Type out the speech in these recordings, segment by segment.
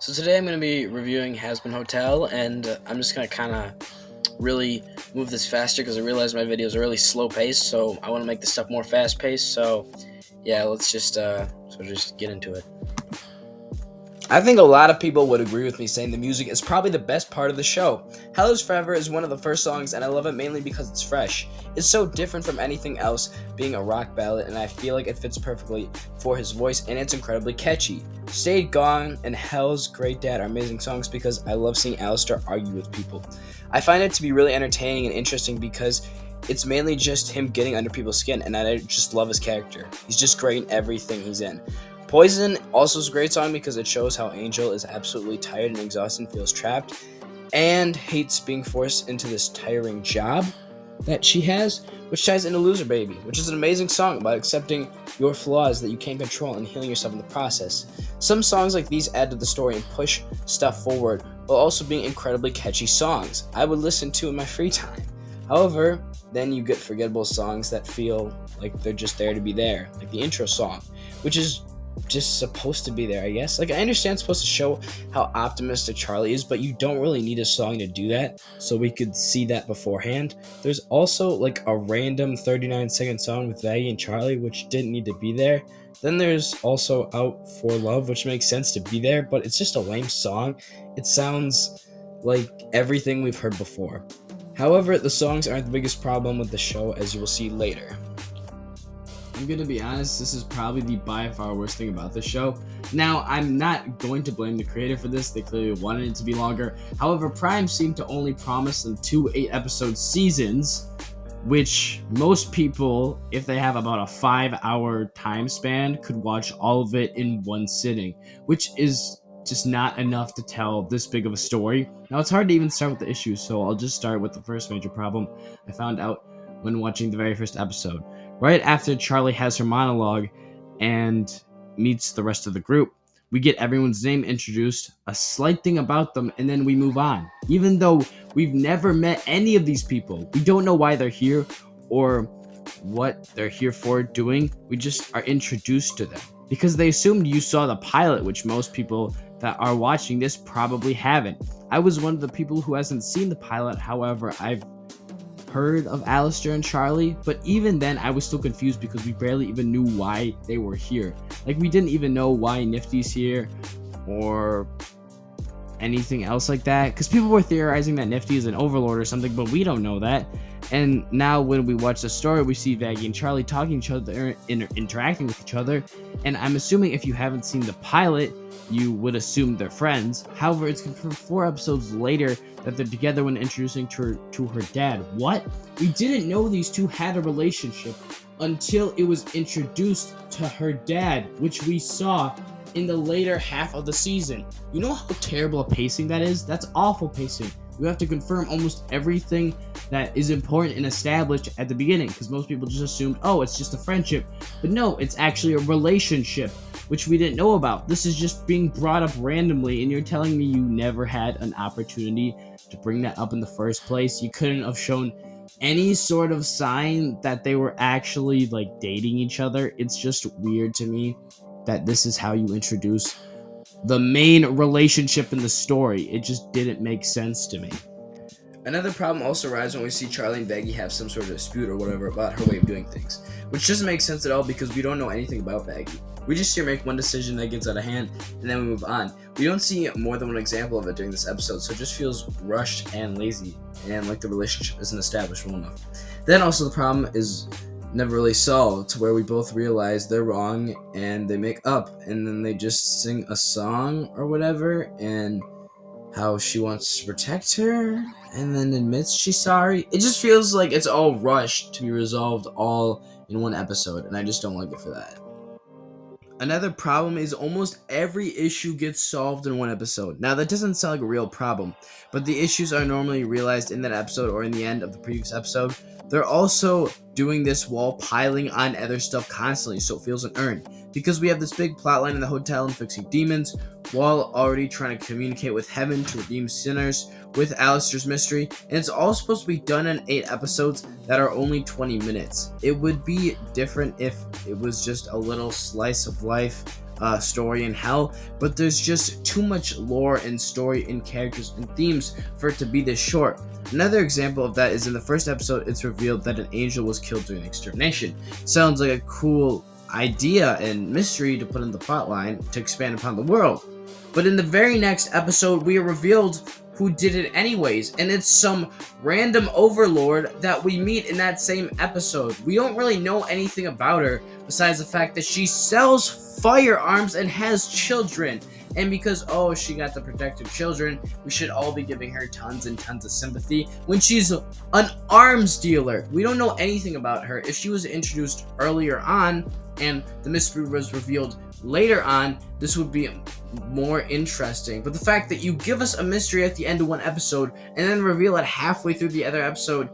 So today I'm going to be reviewing Hazbin Hotel, and I'm just going to kind of really move this faster because I realize my videos are really slow paced, so I want to make this stuff more fast paced. So yeah, let's just get into it. I think a lot of people would agree with me saying the music is probably the best part of the show. Hell is Forever is one of the first songs, and I love it mainly because it's fresh. It's so different from anything else, being a rock ballad, and I feel like it fits perfectly for his voice, and it's incredibly catchy. Stayed Gone and Hell's Great Dad are amazing songs because I love seeing Alistair argue with people. I find it to be really entertaining and interesting because it's mainly just him getting under people's skin, and I just love his character. He's just great in everything he's in. Poison also is a great song because it shows how Angel is absolutely tired and exhausted and feels trapped and hates being forced into this tiring job that she has, which ties into Loser Baby, which is an amazing song about accepting your flaws that you can't control and healing yourself in the process. Some songs like these add to the story and push stuff forward while also being incredibly catchy songs I would listen to in my free time. However, then you get forgettable songs that feel like they're just there to be there, like the intro song, which is just supposed to be there, I guess. Like, I understand it's supposed to show how optimistic Charlie is, but you don't really need a song to do that, so we could see that beforehand. There's also like a random 39-second song with Vaggie and Charlie, which didn't need to be there. Then there's also Out for Love, which makes sense to be there, but it's just a lame song. It sounds like everything we've heard before. However, the songs aren't the biggest problem with the show, as you will see later. I'm gonna be honest, this is probably the by far worst thing about this show. Now, I'm not going to blame the creator for this, they clearly wanted it to be longer. However, Prime seemed to only promise them 2 8-episode seasons, which most people, if they have about a 5-hour time span, could watch all of it in one sitting, which is just not enough to tell this big of a story. Now, it's hard to even start with the issues, so I'll just start with the first major problem I found out when watching the very first episode. Right after Charlie has her monologue and meets the rest of the group, we get everyone's name introduced, a slight thing about them, and then we move on. Even though we've never met any of these people, we don't know why they're here or what they're here for doing. We just are introduced to them because they assumed you saw the pilot, which most people that are watching this probably haven't. I was one of the people who hasn't seen the pilot. However, I've heard of Alistair and Charlie, but even then I was still confused because we barely even knew why they were here. Like, we didn't even know why Nifty's here or anything else like that, because people were theorizing that Nifty is an overlord or something, but we don't know that. And now when we watch the story, we see Vaggie and Charlie talking to each other, interacting with each other, and I'm assuming if you haven't seen the pilot, you would assume they're friends. However, it's confirmed 4 episodes later that they're together when introducing to her dad. What? We didn't know these two had a relationship until it was introduced to her dad, which we saw in the later half of the season. You know how terrible a pacing that is? That's awful pacing. You have to confirm almost everything that is important and established at the beginning, because most people just assumed, oh, it's just a friendship. But no, it's actually a relationship, which we didn't know about. This is just being brought up randomly, and you're telling me you never had an opportunity to bring that up in the first place? You couldn't have shown any sort of sign that they were actually like dating each other? It's just weird to me that this is how you introduce the main relationship in the story. It just didn't make sense to me. Another problem also arises when we see Charlie and Vaggie have some sort of dispute or whatever about her way of doing things, which doesn't make sense at all because we don't know anything about Vaggie. We just see her make one decision that gets out of hand, and then we move on. We don't see more than one example of it during this episode, so it just feels rushed and lazy, and like the relationship isn't established well enough. Then also the problem is never really solved, to where we both realize they're wrong, and they make up, and then they just sing a song or whatever, and how she wants to protect her, and then admits she's sorry. It just feels like it's all rushed to be resolved all in one episode, and I just don't like it for that. Another problem is almost every issue gets solved in one episode. Now, that doesn't sound like a real problem, but the issues are normally realized in that episode or in the end of the previous episode. They're also doing this while piling on other stuff constantly, so it feels unearned. Because we have this big plotline in the hotel and fixing demons, while already trying to communicate with heaven to redeem sinners with Alistair's mystery, and it's all supposed to be done in 8 episodes that are only 20 minutes. It would be different if it was just a little slice of life story in hell, but there's just too much lore and story and characters and themes for it to be this short. Another example of that is in the first episode, it's revealed that an angel was killed during extermination. Sounds like a cool idea and mystery to put in the plotline to expand upon the world. But in the very next episode, we are revealed who did it anyways, and it's some random overlord that we meet in that same episode. We don't really know anything about her besides the fact that she sells firearms and has children. And because, oh, she got to protect her children, we should all be giving her tons and tons of sympathy when she's an arms dealer. We don't know anything about her. If she was introduced earlier on and the mystery was revealed later on, this would be more interesting. But the fact that you give us a mystery at the end of one episode and then reveal it halfway through the other episode,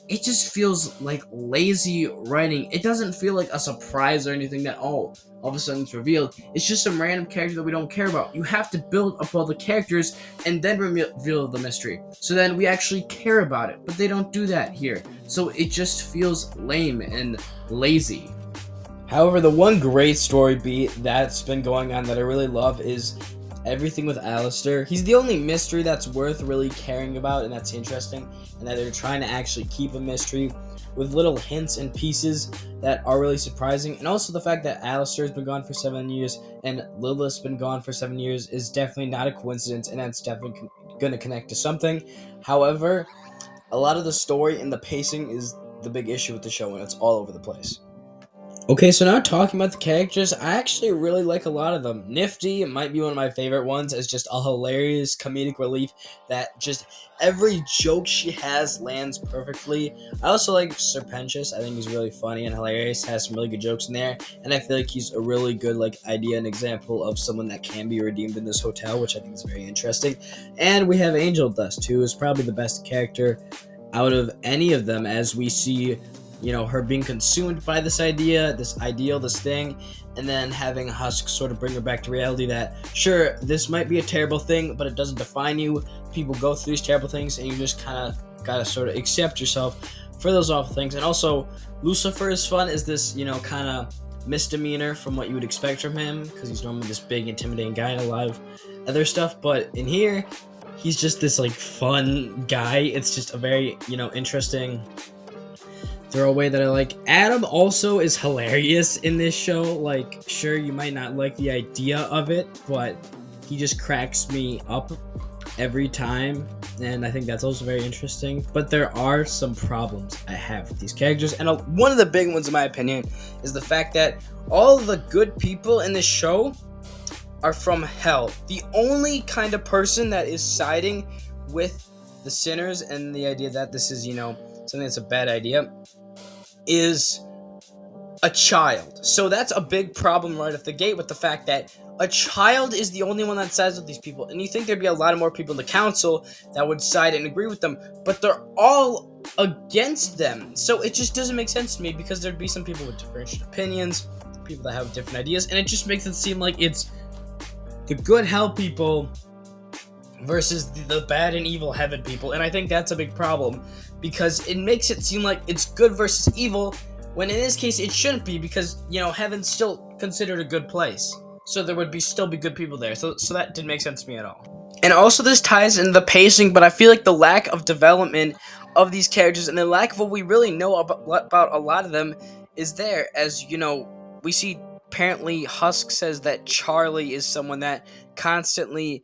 it just feels like lazy writing. It doesn't feel like a surprise or anything that, oh, all of a sudden it's revealed. It's just some random character that we don't care about. You have to build up all the characters and then reveal the mystery. So then we actually care about it. But they don't do that here. So it just feels lame and lazy. However, the one great story beat that's been going on that I really love is everything with Alistair. He's the only mystery that's worth really caring about and that's interesting, and that they're trying to actually keep a mystery with little hints and pieces that are really surprising. And also the fact that Alistair's been gone for 7 years and Lilith's been gone for 7 years is definitely not a coincidence, and that's definitely going to connect to something. However, a lot of the story and the pacing is the big issue with the show, and it's all over the place. Okay, so now talking about the characters, I actually really like a lot of them. Nifty might be one of my favorite ones as just a hilarious comedic relief that just every joke she has lands perfectly. I also like Serpentious. I think he's really funny and hilarious, has some really good jokes in there, and I feel like he's a really good idea and example of someone that can be redeemed in this hotel, which I think is very interesting. And we have Angel Dust, who is probably the best character out of any of them, as we see her being consumed by this idea, this ideal, this thing, and then having Husk sort of bring her back to reality that, sure, this might be a terrible thing, but it doesn't define you. People go through these terrible things, and you just kind of gotta sort of accept yourself for those awful things. And also, Lucifer is fun as this, kind of misdemeanor from what you would expect from him, because he's normally this big, intimidating guy in a lot of other stuff, but in here, he's just this, fun guy. It's just a very, interesting throwaway that I like. Adam also is hilarious in this show. Sure, you might not like the idea of it, but he just cracks me up every time, and I think that's also very interesting. But there are some problems I have with these characters, and one of the big ones, in my opinion, is the fact that all the good people in this show are from hell. The only kind of person that is siding with the sinners and the idea that this is, something that's a bad idea is a child. So that's a big problem right off the gate with the fact that a child is the only one that sides with these people. And you think there'd be a lot of more people in the council that would side and agree with them, but they're all against them. So it just doesn't make sense to me, because there'd be some people with different opinions, people that have different ideas, and it just makes it seem like it's the good hell people versus the bad and evil heaven people. And I think that's a big problem, because it makes it seem like it's good versus evil, when in this case it shouldn't be, because heaven's still considered a good place, so there would still be good people there. So that didn't make sense to me at all. And also this ties into the pacing, but I feel like the lack of development of these characters and the lack of what we really know about a lot of them is there. As we see, apparently Husk says that Charlie is someone that constantly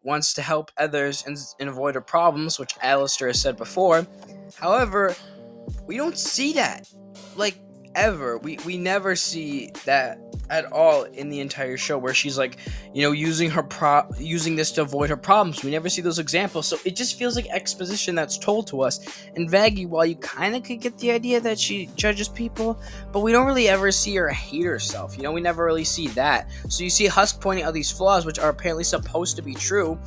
wants to help others and avoid her problems, which Alistair has said before. However, we don't see that, ever. We never see that at all in the entire show, where she's using this to avoid her problems. We never see those examples, so it just feels like exposition that's told to us. And Vaggie, while you kind of could get the idea that she judges people, but we don't really ever see her hate herself. We never really see that. So you see Husk pointing out these flaws, which are apparently supposed to be true,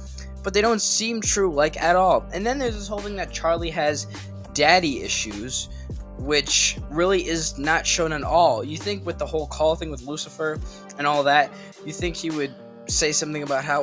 but they don't seem true at all. And then there's this whole thing that Charlie has daddy issues, which really is not shown at all. You think with the whole call thing with Lucifer and all that, you think he would say something about how,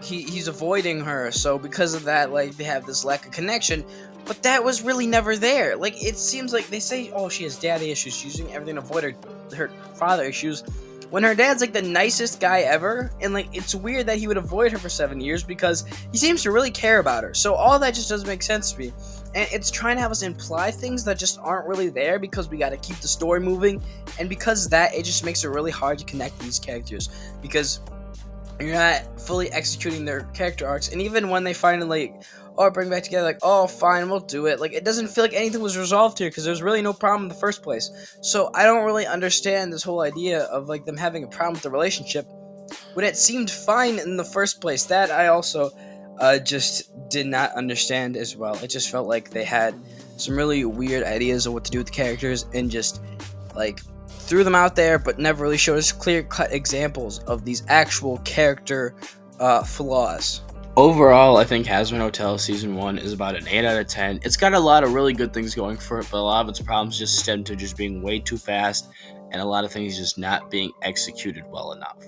he's avoiding her, so because of that, they have this lack of connection. But that was really never there. It seems like they say, oh, she has daddy issues, she's using everything to avoid her her father issues when her dad's like the nicest guy ever, and like it's weird that he would avoid her for 7 years because he seems to really care about her. So all that just doesn't make sense to me. And it's trying to have us imply things that just aren't really there because we got to keep the story moving, and because of that, it just makes it really hard to connect these characters because you're not fully executing their character arcs. And even when they finally bring back together, like, oh fine, we'll do it, like it doesn't feel like anything was resolved here because there's really no problem in the first place. So I don't really understand this whole idea of like them having a problem with the relationship when it seemed fine in the first place. That I also just did not understand as well. It just felt like they had some really weird ideas of what to do with the characters and just like threw them out there, but never really showed us clear-cut examples of these actual character flaws. Overall, I think Hazbin Hotel Season 1 is about an 8 out of 10. It's got a lot of really good things going for it, but a lot of its problems just stem to just being way too fast and a lot of things just not being executed well enough.